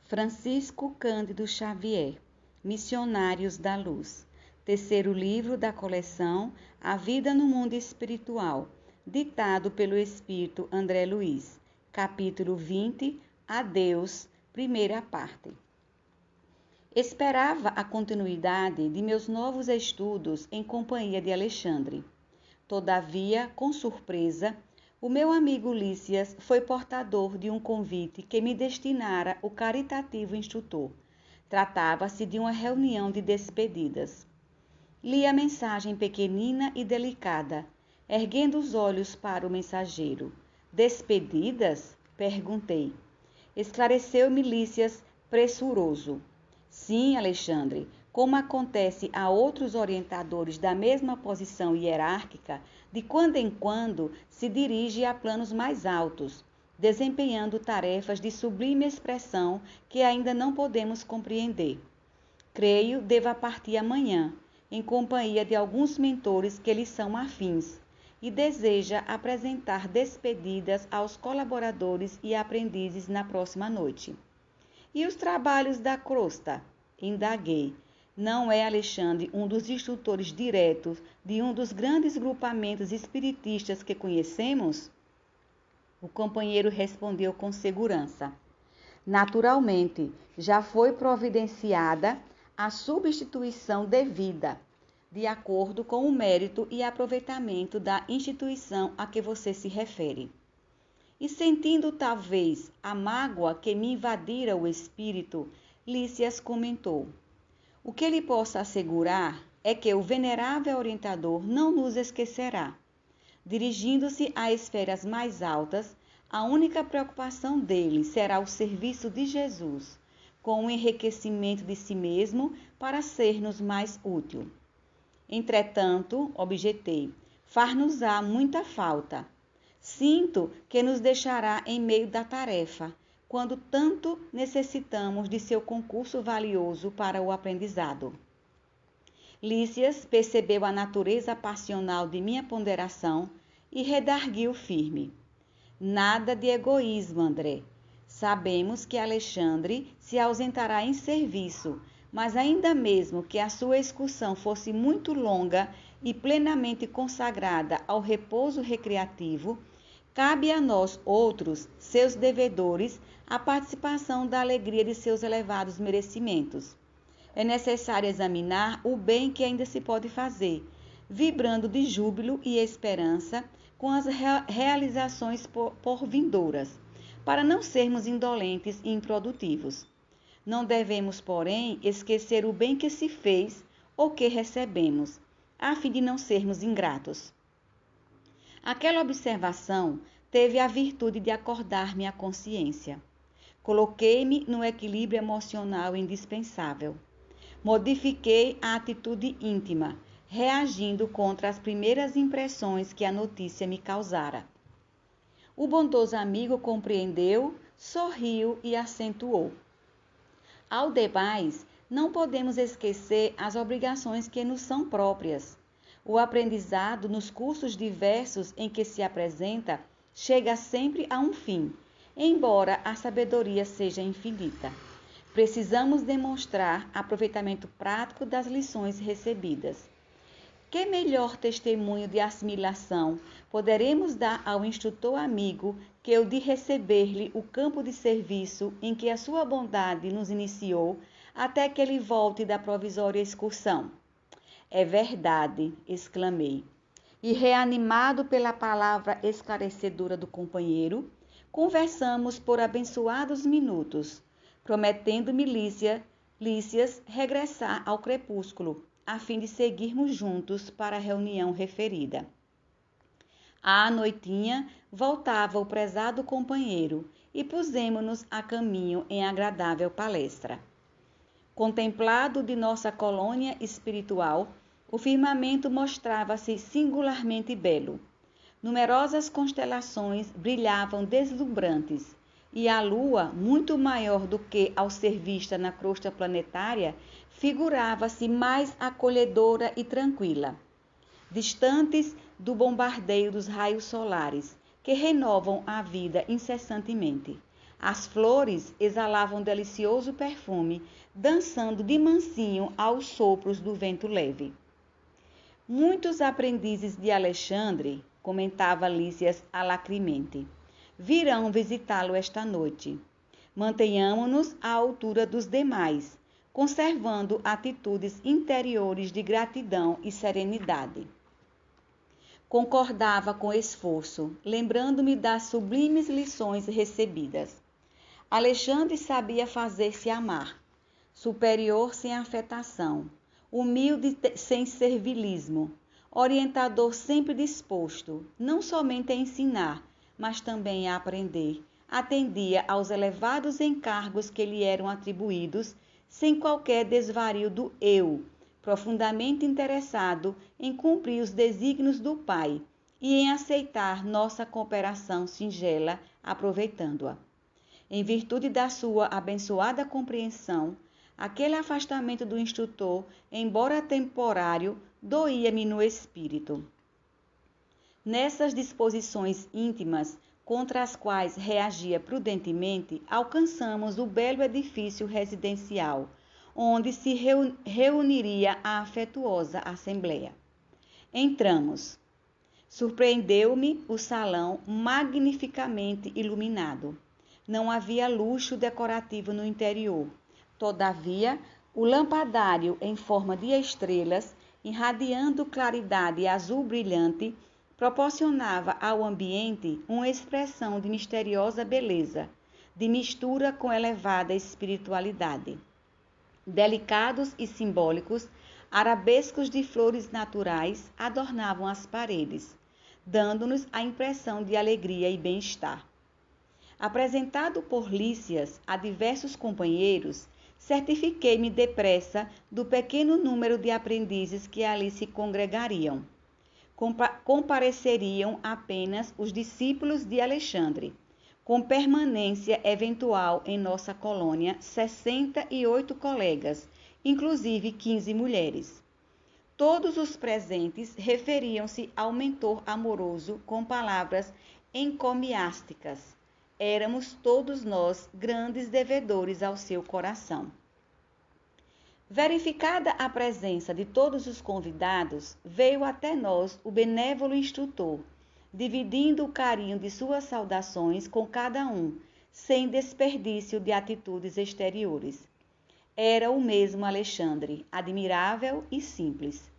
Francisco Cândido Xavier, Missionários da Luz. Terceiro livro da coleção A Vida no Mundo Espiritual, ditado pelo Espírito André Luiz. Capítulo 20, Adeus, primeira parte. Esperava a continuidade de meus novos estudos em companhia de Alexandre. Todavia, com surpresa, o meu amigo Lísias foi portador de um convite que me destinara o caritativo instrutor. Tratava-se de uma reunião de despedidas. Li a mensagem pequenina e delicada, erguendo os olhos para o mensageiro. Despedidas? Perguntei. Esclareceu-me Lísias, pressuroso. Sim, Alexandre, como acontece a outros orientadores da mesma posição hierárquica, de quando em quando se dirige a planos mais altos, desempenhando tarefas de sublime expressão que ainda não podemos compreender. Creio deva partir amanhã, em companhia de alguns mentores que lhe são afins, e deseja apresentar despedidas aos colaboradores e aprendizes na próxima noite. E os trabalhos da crosta? Indaguei. Não é Alexandre um dos instrutores diretos de um dos grandes grupamentos espiritistas que conhecemos? O companheiro respondeu com segurança. Naturalmente, já foi providenciada a substituição devida, de acordo com o mérito e aproveitamento da instituição a que você se refere. E sentindo talvez a mágoa que me invadira o espírito, Lísias comentou. O que lhe posso assegurar é que o venerável orientador não nos esquecerá. Dirigindo-se a esferas mais altas, a única preocupação dele será o serviço de Jesus, com o enriquecimento de si mesmo para ser-nos mais útil. Entretanto, objetei, far-nos-á muita falta. Sinto que nos deixará em meio da tarefa, quando tanto necessitamos de seu concurso valioso para o aprendizado. Lísias percebeu a natureza passional de minha ponderação e redarguiu firme. Nada de egoísmo, André. Sabemos que Alexandre se ausentará em serviço, mas ainda mesmo que a sua excursão fosse muito longa e plenamente consagrada ao repouso recreativo, cabe a nós outros, seus devedores, a participação da alegria de seus elevados merecimentos. É necessário examinar o bem que ainda se pode fazer, vibrando de júbilo e esperança com as realizações por vindouras, para não sermos indolentes e improdutivos. Não devemos, porém, esquecer o bem que se fez ou que recebemos, a fim de não sermos ingratos. Aquela observação teve a virtude de acordar-me a consciência. Coloquei-me no equilíbrio emocional indispensável. Modifiquei a atitude íntima, reagindo contra as primeiras impressões que a notícia me causara. O bondoso amigo compreendeu, sorriu e acentuou. Ao demais, não podemos esquecer as obrigações que nos são próprias. O aprendizado nos cursos diversos em que se apresenta chega sempre a um fim, embora a sabedoria seja infinita. Precisamos demonstrar aproveitamento prático das lições recebidas. Que melhor testemunho de assimilação poderemos dar ao instrutor amigo que o de receber-lhe o campo de serviço em que a sua bondade nos iniciou até que ele volte da provisória excursão? É verdade, exclamei. E reanimado pela palavra esclarecedora do companheiro, conversamos por abençoados minutos, prometendo-me Lísias regressar ao crepúsculo, a fim de seguirmos juntos para a reunião referida. À noitinha, voltava o prezado companheiro e pusemo-nos a caminho em agradável palestra. Contemplado de nossa colônia espiritual, o firmamento mostrava-se singularmente belo. Numerosas constelações brilhavam deslumbrantes, e a lua, muito maior do que ao ser vista na crosta planetária, figurava-se mais acolhedora e tranquila, distantes do bombardeio dos raios solares, que renovam a vida incessantemente. As flores exalavam delicioso perfume, dançando de mansinho aos sopros do vento leve. Muitos aprendizes de Alexandre, comentava Lísias alacremente, virão visitá-lo esta noite. Mantenhamo-nos à altura dos demais, conservando atitudes interiores de gratidão e serenidade. Concordava com esforço, lembrando-me das sublimes lições recebidas. Alexandre sabia fazer-se amar, superior sem afetação, humilde sem servilismo, orientador sempre disposto, não somente a ensinar, mas também a aprender. Atendia aos elevados encargos que lhe eram atribuídos, sem qualquer desvario do eu, profundamente interessado em cumprir os desígnios do Pai e em aceitar nossa cooperação singela, aproveitando-a. Em virtude da sua abençoada compreensão, aquele afastamento do instrutor, embora temporário, doía-me no espírito. Nessas disposições íntimas, contra as quais reagia prudentemente, alcançamos o belo edifício residencial, onde se reuniria a afetuosa assembleia. Entramos. Surpreendeu-me o salão magnificamente iluminado. Não havia luxo decorativo no interior. Todavia, o lampadário em forma de estrelas, irradiando claridade azul brilhante, proporcionava ao ambiente uma expressão de misteriosa beleza, de mistura com elevada espiritualidade. Delicados e simbólicos, arabescos de flores naturais adornavam as paredes, dando-nos a impressão de alegria e bem-estar. Apresentado por Lísias a diversos companheiros, certifiquei-me depressa do pequeno número de aprendizes que ali se congregariam. Compareceriam apenas os discípulos de Alexandre, com permanência eventual em nossa colônia 68 colegas, inclusive 15 mulheres. Todos os presentes referiam-se ao mentor amoroso com palavras encomiásticas. Éramos todos nós grandes devedores ao seu coração. Verificada a presença de todos os convidados, veio até nós o benévolo instrutor, dividindo o carinho de suas saudações com cada um, sem desperdício de atitudes exteriores. Era o mesmo Alexandre, admirável e simples.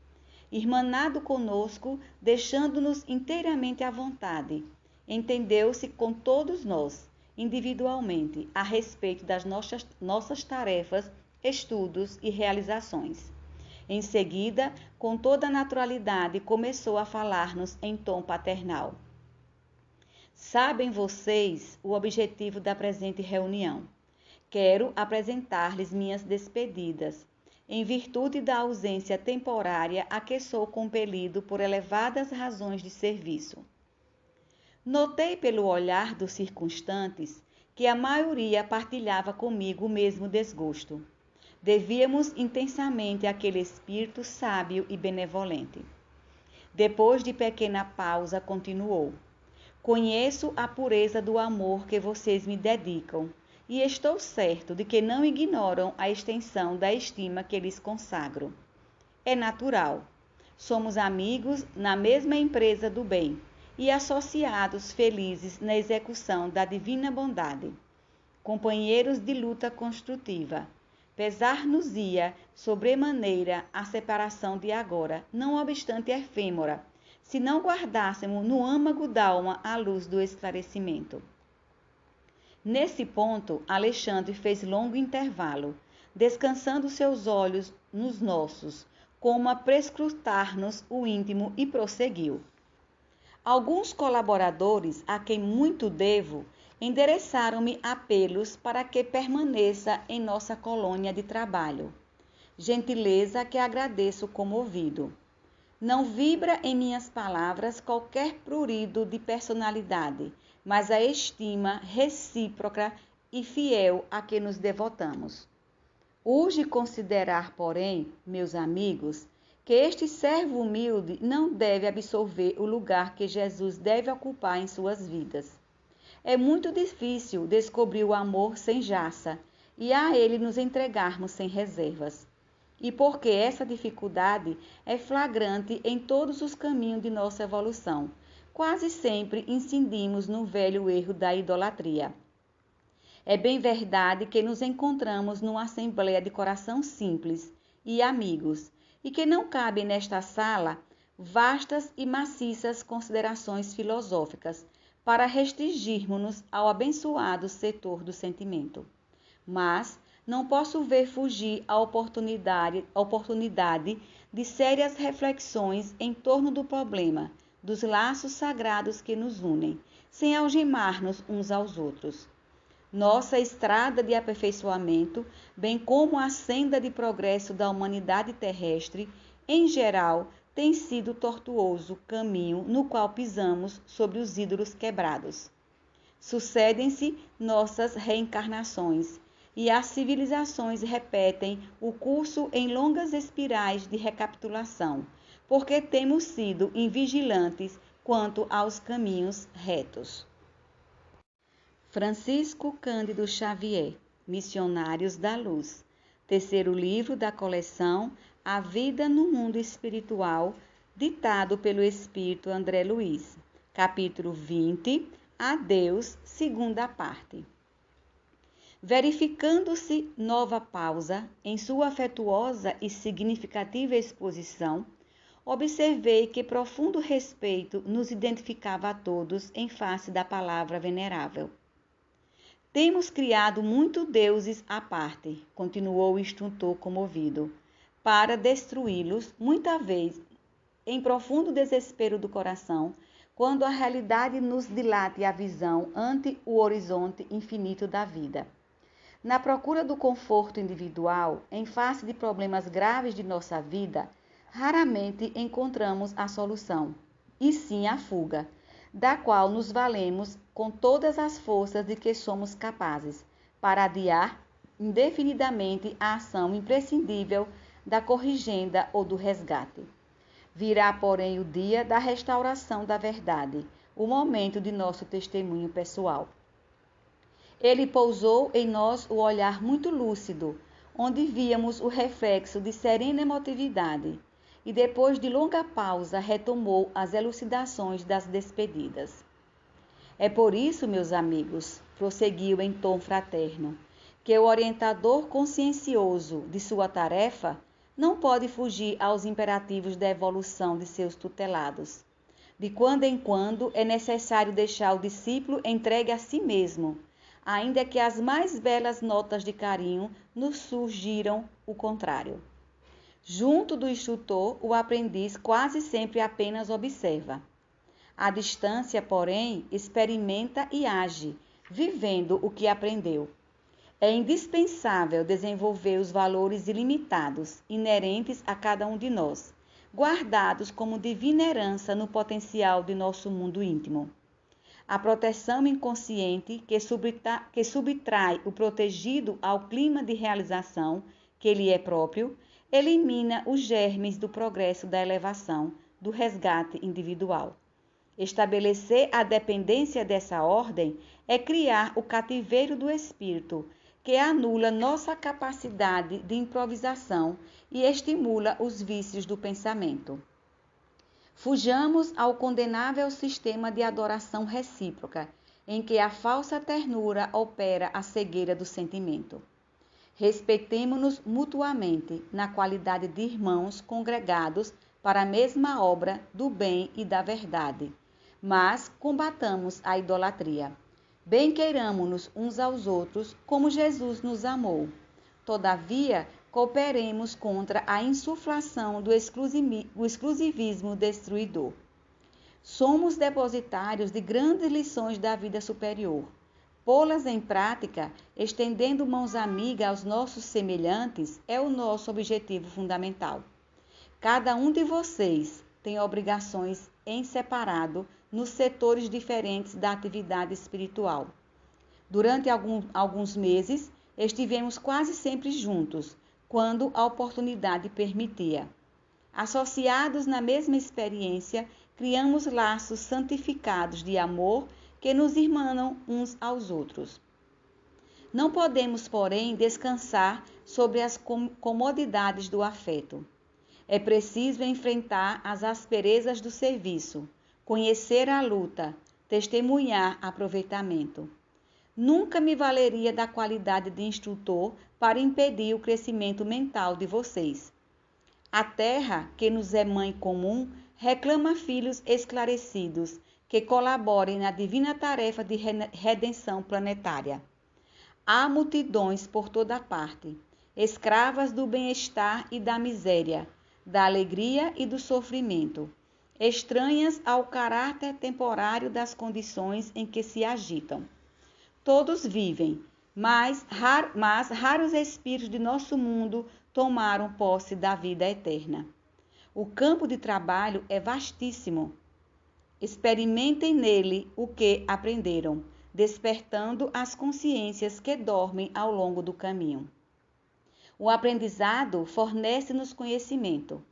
Irmanado conosco, deixando-nos inteiramente à vontade, entendeu-se com todos nós, individualmente, a respeito das nossas tarefas, estudos e realizações. Em seguida, com toda a naturalidade, começou a falar-nos em tom paternal. Sabem vocês o objetivo da presente reunião. Quero apresentar-lhes minhas despedidas, em virtude da ausência temporária a que sou compelido por elevadas razões de serviço. Notei pelo olhar dos circunstantes que a maioria partilhava comigo o mesmo desgosto. Devíamos intensamente àquele espírito sábio e benevolente. Depois de pequena pausa, continuou. Conheço a pureza do amor que vocês me dedicam e estou certo de que não ignoram a extensão da estima que lhes consagro. É natural. Somos amigos na mesma empresa do bem e associados felizes na execução da divina bondade. Companheiros de luta construtiva. Pesar-nos-ia sobremaneira a separação de agora, não obstante efêmera, se não guardássemos no âmago d'alma a luz do esclarecimento. Nesse ponto, Alexandre fez longo intervalo, descansando seus olhos nos nossos, como a prescrutar-nos o íntimo, e prosseguiu. Alguns colaboradores, a quem muito devo, endereçaram-me apelos para que permaneça em nossa colônia de trabalho. Gentileza que agradeço comovido. Não vibra em minhas palavras qualquer prurido de personalidade, mas a estima recíproca e fiel a que nos devotamos. Urge considerar, porém, meus amigos, que este servo humilde não deve absorver o lugar que Jesus deve ocupar em suas vidas. é muito difícil descobrir o amor sem jaça e a ele nos entregarmos sem reservas. E porque essa dificuldade é flagrante em todos os caminhos de nossa evolução, quase sempre incidimos no velho erro da idolatria. É bem verdade que nos encontramos numa assembleia de coração simples e amigos, e que não cabe nesta sala vastas e maciças considerações filosóficas para restringirmos-nos ao abençoado setor do sentimento. Mas não posso ver fugir a oportunidade de sérias reflexões em torno do problema dos laços sagrados que nos unem, sem algemar-nos uns aos outros. Nossa estrada de aperfeiçoamento, bem como a senda de progresso da humanidade terrestre, em geral, tem sido tortuoso caminho no qual pisamos sobre os ídolos quebrados. Sucedem-se nossas reencarnações, e as civilizações repetem o curso em longas espirais de recapitulação, porque temos sido invigilantes quanto aos caminhos retos. Francisco Cândido Xavier, Missionários da Luz, terceiro livro da coleção A Vida no Mundo Espiritual, ditado pelo Espírito André Luiz, capítulo 20, Adeus, segunda parte. Verificando-se nova pausa em sua afetuosa e significativa exposição, observei que profundo respeito nos identificava a todos em face da palavra venerável. Temos criado muitos deuses à parte, continuou o instrutor comovido, para destruí-los, muita vez, em profundo desespero do coração, quando a realidade nos dilate a visão ante o horizonte infinito da vida. Na procura do conforto individual, em face de problemas graves de nossa vida, raramente encontramos a solução, e sim a fuga, da qual nos valemos com todas as forças de que somos capazes, para adiar indefinidamente a ação imprescindível da corrigenda ou do resgate. Virá, porém, o dia da restauração da verdade, o momento de nosso testemunho pessoal. Ele pousou em nós o olhar muito lúcido, onde víamos o reflexo de serena emotividade, e depois de longa pausa retomou as elucidações das despedidas. É por isso, meus amigos, prosseguiu em tom fraterno, que o orientador consciencioso de sua tarefa não pode fugir aos imperativos da evolução de seus tutelados. De quando em quando é necessário deixar o discípulo entregue a si mesmo, ainda que as mais belas notas de carinho nos surgiram o contrário. Junto do instrutor, o aprendiz quase sempre apenas observa. À distância, porém, experimenta e age, vivendo o que aprendeu. É indispensável desenvolver os valores ilimitados, inerentes a cada um de nós, guardados como divina herança no potencial de nosso mundo íntimo. A proteção inconsciente que subtrai o protegido ao clima de realização que lhe é próprio, elimina os germes do progresso da elevação, do resgate individual. Estabelecer a dependência dessa ordem é criar o cativeiro do espírito, que anula nossa capacidade de improvisação e estimula os vícios do pensamento. Fujamos ao condenável sistema de adoração recíproca, em que a falsa ternura opera a cegueira do sentimento. Respeitemo-nos mutuamente na qualidade de irmãos congregados para a mesma obra do bem e da verdade, mas combatamos a idolatria. Bem queiramo-nos uns aos outros como Jesus nos amou. Todavia, cooperemos contra a insuflação do exclusivismo destruidor. Somos depositários de grandes lições da vida superior. Pô-las em prática, estendendo mãos amigas aos nossos semelhantes, é o nosso objetivo fundamental. Cada um de vocês tem obrigações em separado nos setores diferentes da atividade espiritual. Durante alguns meses, estivemos quase sempre juntos, quando a oportunidade permitia. Associados na mesma experiência, criamos laços santificados de amor que nos irmanam uns aos outros. Não podemos, porém, descansar sobre as comodidades do afeto. É preciso enfrentar as asperezas do serviço, conhecer a luta, testemunhar aproveitamento. Nunca me valeria da qualidade de instrutor para impedir o crescimento mental de vocês. A terra, que nos é mãe comum, reclama filhos esclarecidos que colaborem na divina tarefa de redenção planetária. Há multidões por toda parte, escravas do bem-estar e da miséria, da alegria e do sofrimento, estranhas ao caráter temporário das condições em que se agitam. Todos vivem, mas raros espíritos de nosso mundo tomaram posse da vida eterna. O campo de trabalho é vastíssimo. Experimentem nele o que aprenderam, despertando as consciências que dormem ao longo do caminho. O aprendizado fornece-nos conhecimento.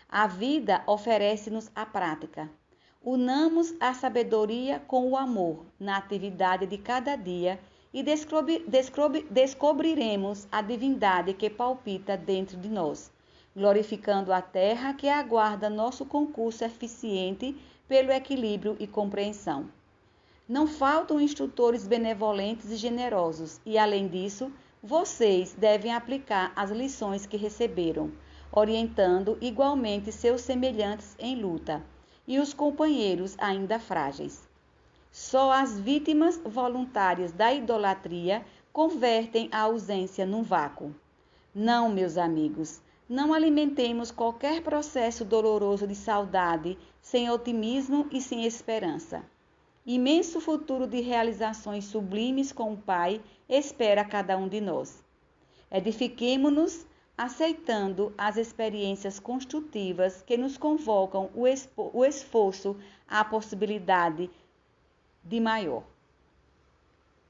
A vida oferece-nos a prática. Unamos a sabedoria com o amor na atividade de cada dia e descobriremos a divindade que palpita dentro de nós, glorificando a terra que aguarda nosso concurso eficiente pelo equilíbrio e compreensão. Não faltam instrutores benevolentes e generosos, e além disso, vocês devem aplicar as lições que receberam, orientando igualmente seus semelhantes em luta e os companheiros ainda frágeis. Só as vítimas voluntárias da idolatria convertem a ausência num vácuo. Não, meus amigos, não alimentemos qualquer processo doloroso de saudade sem otimismo e sem esperança. Imenso futuro de realizações sublimes com o Pai espera cada um de nós. Edifiquemo-nos aceitando as experiências construtivas que nos convocam o esforço à possibilidade de maior.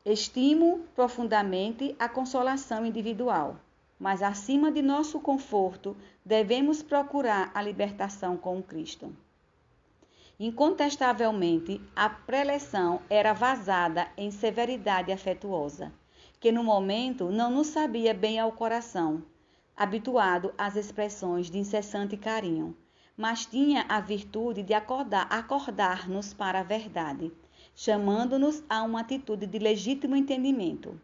Estimo profundamente a consolação individual, mas acima de nosso conforto, devemos procurar a libertação com Cristo. Incontestavelmente, a preleção era vazada em severidade afetuosa, que no momento não nos sabia bem ao coração, habituado às expressões de incessante carinho, mas tinha a virtude de acordar-nos para a verdade, chamando-nos a uma atitude de legítimo entendimento.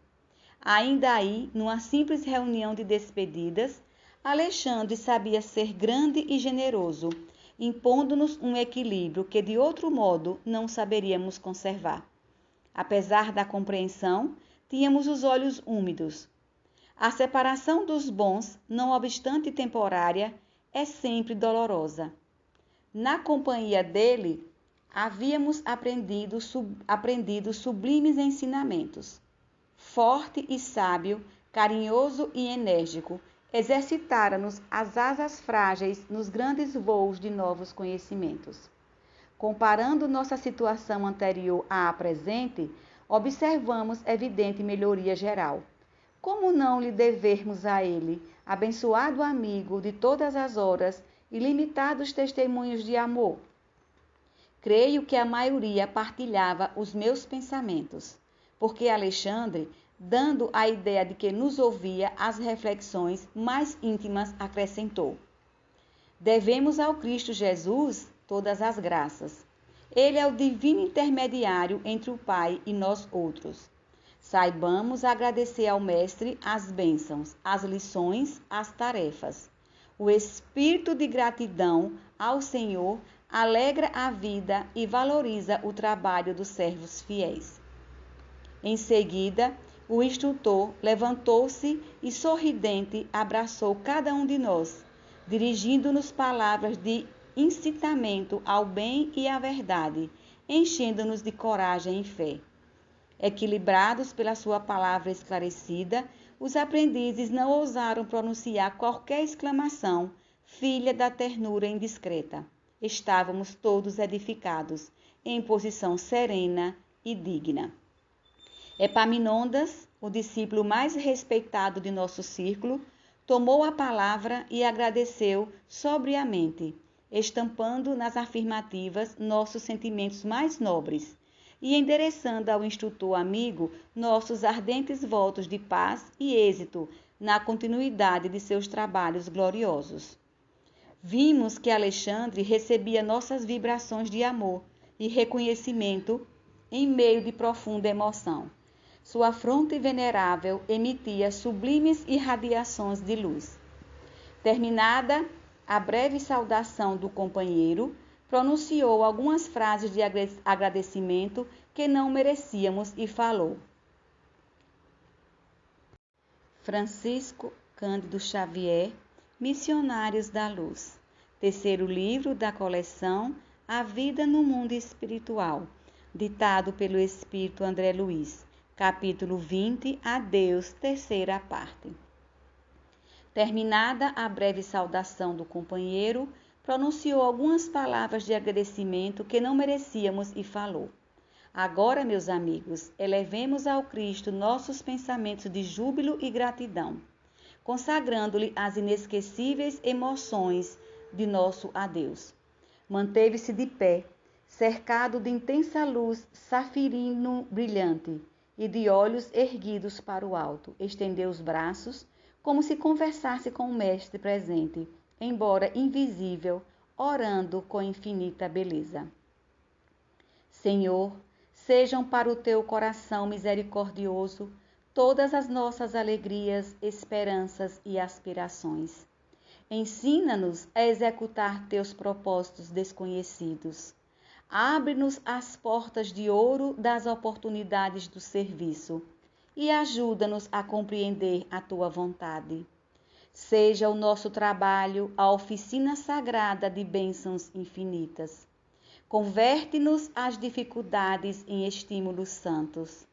Ainda aí, numa simples reunião de despedidas, Alexandre sabia ser grande e generoso, impondo-nos um equilíbrio que de outro modo não saberíamos conservar. Apesar da compreensão, tínhamos os olhos úmidos. A separação dos bons, não obstante temporária, é sempre dolorosa. Na companhia dele, havíamos aprendido sublimes ensinamentos. Forte e sábio, carinhoso e enérgico, exercitara-nos as asas frágeis nos grandes voos de novos conhecimentos. Comparando nossa situação anterior à presente, observamos evidente melhoria geral. Como não lhe devermos a ele, abençoado amigo de todas as horas, ilimitados testemunhos de amor? Creio que a maioria partilhava os meus pensamentos, porque Alexandre, dando a ideia de que nos ouvia as reflexões mais íntimas, acrescentou: devemos ao Cristo Jesus todas as graças. Ele é o divino intermediário entre o Pai e nós outros. Saibamos agradecer ao Mestre as bênçãos, as lições, as tarefas. O espírito de gratidão ao Senhor alegra a vida e valoriza o trabalho dos servos fiéis. Em seguida, o instrutor levantou-se e, sorridente, abraçou cada um de nós, dirigindo-nos palavras de incitamento ao bem e à verdade, enchendo-nos de coragem e fé. Equilibrados pela sua palavra esclarecida, os aprendizes não ousaram pronunciar qualquer exclamação, filha da ternura indiscreta. Estávamos todos edificados, em posição serena e digna. Epaminondas, o discípulo mais respeitado de nosso círculo, tomou a palavra e agradeceu sobriamente, estampando nas afirmativas nossos sentimentos mais nobres, e endereçando ao instrutor amigo nossos ardentes votos de paz e êxito na continuidade de seus trabalhos gloriosos. Vimos que Alexandre recebia nossas vibrações de amor e reconhecimento em meio de profunda emoção. Sua fronte venerável emitia sublimes irradiações de luz. Terminada a breve saudação do companheiro, pronunciou algumas frases de agradecimento que não merecíamos e falou: Francisco Cândido Xavier, Missionários da Luz. Terceiro livro da coleção A Vida no Mundo Espiritual, ditado pelo Espírito André Luiz. Capítulo 20, Adeus, terceira parte. Terminada a breve saudação do companheiro, pronunciou algumas palavras de agradecimento que não merecíamos e falou: Agora, meus amigos, elevemos ao Cristo nossos pensamentos de júbilo e gratidão, consagrando-lhe as inesquecíveis emoções de nosso adeus. Manteve-se de pé, cercado de intensa luz safirino brilhante e de olhos erguidos para o alto. Estendeu os braços, como se conversasse com o Mestre presente, embora invisível, orando com infinita beleza. Senhor, sejam para o teu coração misericordioso todas as nossas alegrias, esperanças e aspirações. Ensina-nos a executar teus propósitos desconhecidos. Abre-nos as portas de ouro das oportunidades do serviço e ajuda-nos a compreender a tua vontade. Seja o nosso trabalho a oficina sagrada de bênçãos infinitas. Converte-nos as dificuldades em estímulos santos.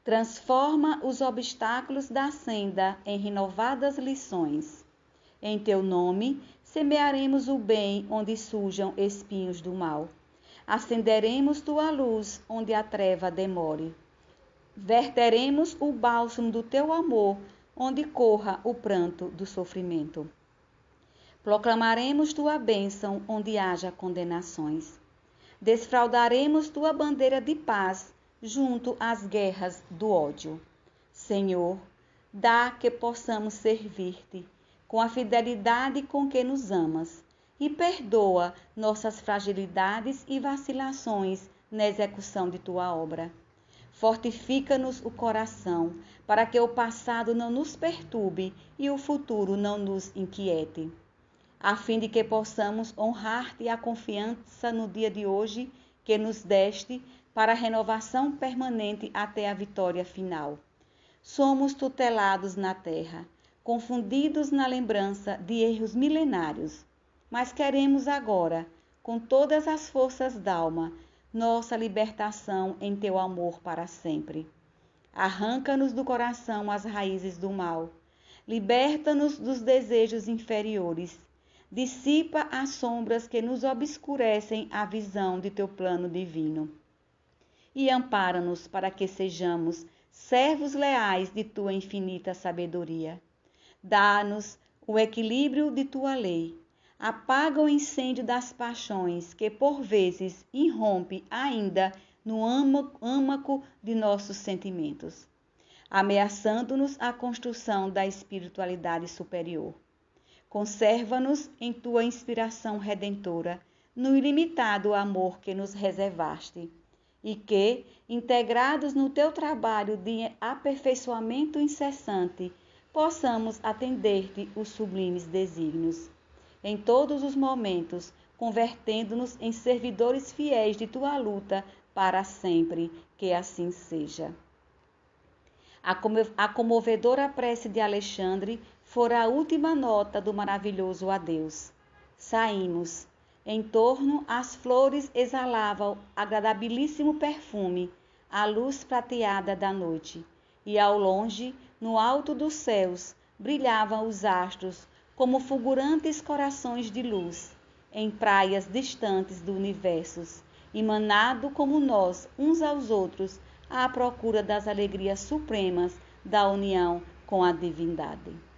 Transforma os obstáculos da senda em renovadas lições. Em teu nome, semearemos o bem onde surjam espinhos do mal. Acenderemos tua luz onde a treva demore. Verteremos o bálsamo do teu amor onde corra o pranto do sofrimento. Proclamaremos tua bênção onde haja condenações. Desfraldaremos tua bandeira de paz junto às guerras do ódio. Senhor, dá que possamos servir-te com a fidelidade com que nos amas e perdoa nossas fragilidades e vacilações na execução de tua obra. Fortifica-nos o coração para que o passado não nos perturbe e o futuro não nos inquiete, a fim de que possamos honrar-te a confiança no dia de hoje que nos deste para a renovação permanente até a vitória final. Somos tutelados na terra, confundidos na lembrança de erros milenários, mas queremos agora, com todas as forças d'alma, nossa libertação em teu amor para sempre. Arranca-nos do coração as raízes do mal, liberta-nos dos desejos inferiores, dissipa as sombras que nos obscurecem a visão de teu plano divino e ampara-nos para que sejamos servos leais de tua infinita sabedoria. Dá-nos o equilíbrio de tua lei. Apaga o incêndio das paixões que por vezes irrompe ainda no âmago de nossos sentimentos, ameaçando-nos a construção da espiritualidade superior. Conserva-nos em tua inspiração redentora, no ilimitado amor que nos reservaste, e que, integrados no teu trabalho de aperfeiçoamento incessante, possamos atender-te os sublimes desígnios. Em todos os momentos, convertendo-nos em servidores fiéis de tua luta para sempre, que assim seja. A comovedora prece de Alexandre fora a última nota do maravilhoso adeus. Saímos. Em torno, as flores exalavam agradabilíssimo perfume, a luz prateada da noite, e ao longe, no alto dos céus, brilhavam os astros como fulgurantes corações de luz, em praias distantes do universo, emanado como nós, uns aos outros, à procura das alegrias supremas da união com a divindade.